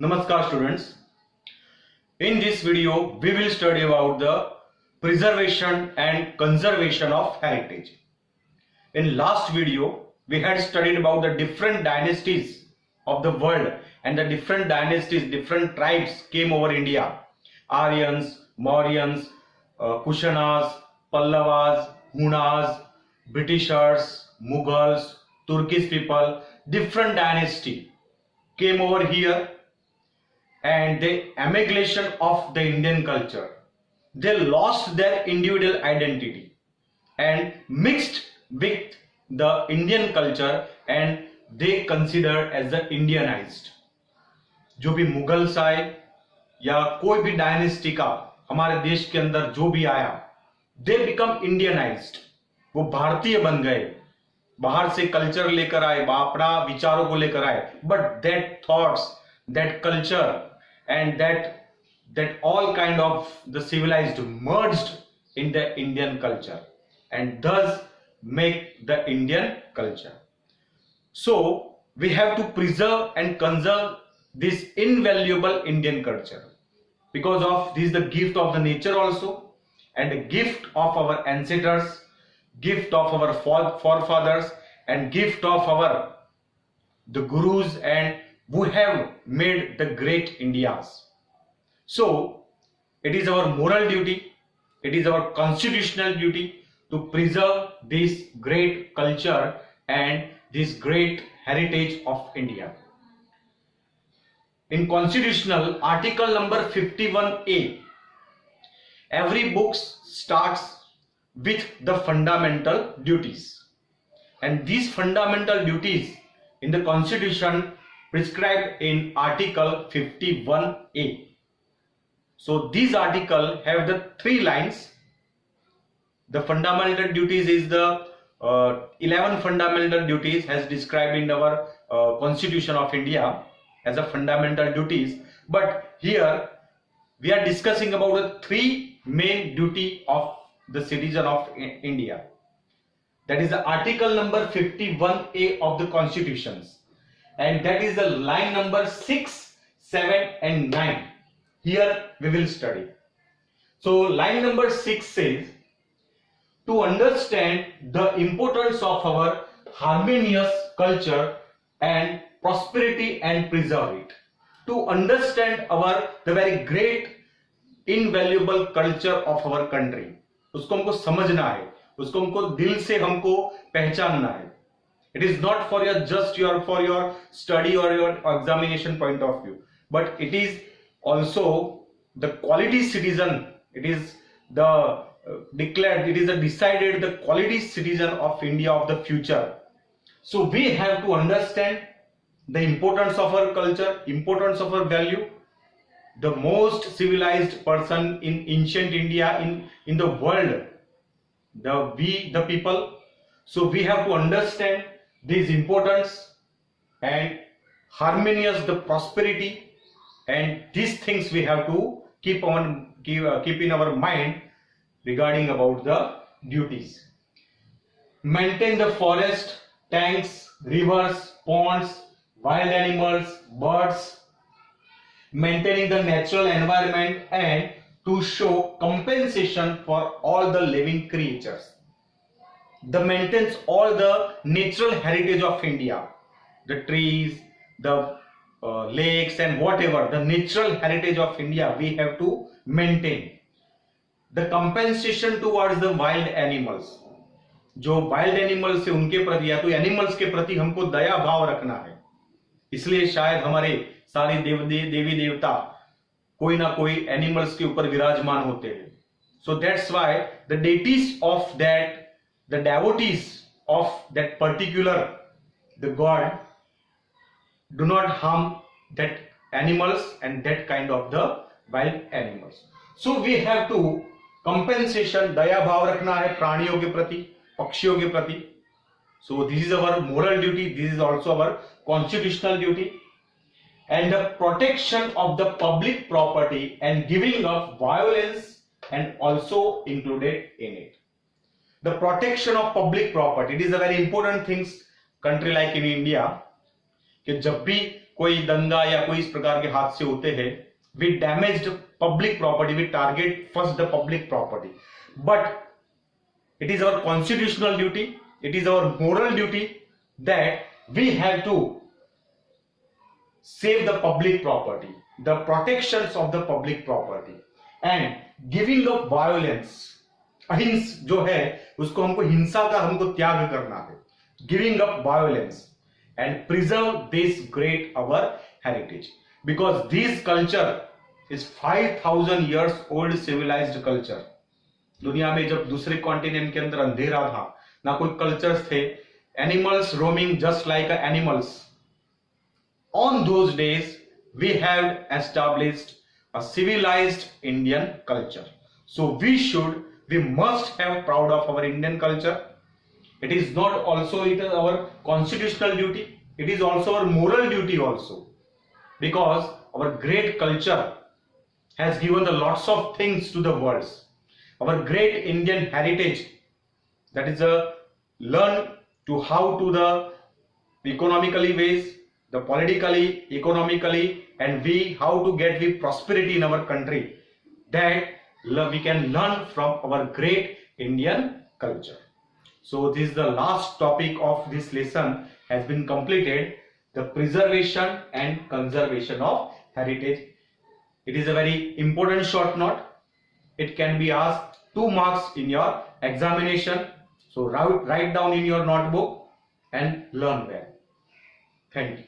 Namaskar students. In this video we will study about the preservation and conservation of heritage. In last video we had studied about the different dynasties of the world and the different dynasties, different tribes came over India. Aryans, Mauryans, Kushanas, Pallavas, Hunas, Britishers, Mughals, Turkish people, different dynasty came over here, and the amalgamation of the Indian culture. They lost their individual identity and mixed with the Indian culture and they considered as the Indianized. जो भी Mughals आए या कोई भी dynasty का हमारे देश के अंदर जो भी आया, they become Indianized. वो भारतीय बन गए, बाहर से कल्चर लेकर आए, अपना विचारों को लेकर आए, but that thoughts, that culture and that all kind of the civilized merged in the Indian culture and thus make the Indian culture. So we have to preserve and conserve this invaluable Indian culture, because of this is the gift of the nature also, and the gift of our ancestors, gift of our forefathers, and gift of our the gurus and who have made the great Indias. So it is our moral duty, it is our constitutional duty to preserve this great culture and this great heritage of India. In constitutional article number 51A, every book starts with the fundamental duties, and these fundamental duties in the constitution prescribed in article 51A. So these article have the 3 lines. The fundamental duties is the 11 fundamental duties as described in our constitution of India as a fundamental duties, but here we are discussing about the 3 main duty of the citizen of India. That is the article number 51A of the constitutions, and that is the line number 6, 7 and 9. Here we will study. So line number 6 says, to understand the importance of our harmonious culture and prosperity and preserve it. To understand the very great invaluable culture of our country, उसको हमको समझना है, उसको हमको दिल से हमको पहचानना है. It is not for your study or your examination point of view, but it is also the quality citizen. It is the declared, it is a decided the quality citizen of India of the future. So we have to understand the importance of our culture, importance of our value. The most civilized person in ancient India in the world, the people. So we have to understand this importance and harmonious the prosperity, and these things we have to keep in our mind regarding about the duties. Maintain the forest, tanks, rivers, ponds, wild animals, birds, maintaining the natural environment, and to show compensation for all the living creatures. The maintains all the natural heritage of India, the trees, the lakes and whatever, the natural heritage of India we have to maintain. The compensation towards the wild animals, जो wild animals है उनके प्रति या तो animals के प्रति हमको दया भाव रखना है, इसलिए शायद हमारे सारे देवी देवता कोई ना कोई एनिमल्स के ऊपर विराजमान होते हैं. So that's why the deities of that, the devotees of that particular the god do not harm that animals and that kind of the wild animals. So we have to compensation, दया भाव रखना है प्राणियों के प्रति, पक्षियों के प्रति. So this is our moral duty, this is also our constitutional duty. And the protection of the public property and giving of violence and also included in it. The protection of public property, it is a very important thing country like in India, कि जब भी कोई दंगा या कोई इस प्रकार के हादसे होते हैं, we damaged public property, we target first the public property, but it is our constitutional duty, it is our moral duty that we have to save the public property, the protections of the public property, and giving up violence, अहिंस जो है उसको हमको हिंसा का हमको त्याग करना है, giving up violence and preserve this great our heritage, because this culture is 5000 years old civilized culture. दुनिया में जब दूसरे कॉन्टिनेंट के अंदर अंधेरा था, ना कोई कल्चर्स थे, animals roaming just like animals, on those days we have established a civilised Indian culture. So we must have proud of our Indian culture. It is not also it is our constitutional duty, it is also our moral duty also, because our great culture has given the lots of things to the world. Our great Indian heritage, that is a learn to how to the economically ways, the politically, economically, and we how to get the prosperity in our country, that we can learn from our great Indian culture. So this is the last topic of this lesson has been completed, the preservation and conservation of heritage. It is a very important short note. It can be asked 2 marks in your examination. So write down in your notebook and learn well. Thank you.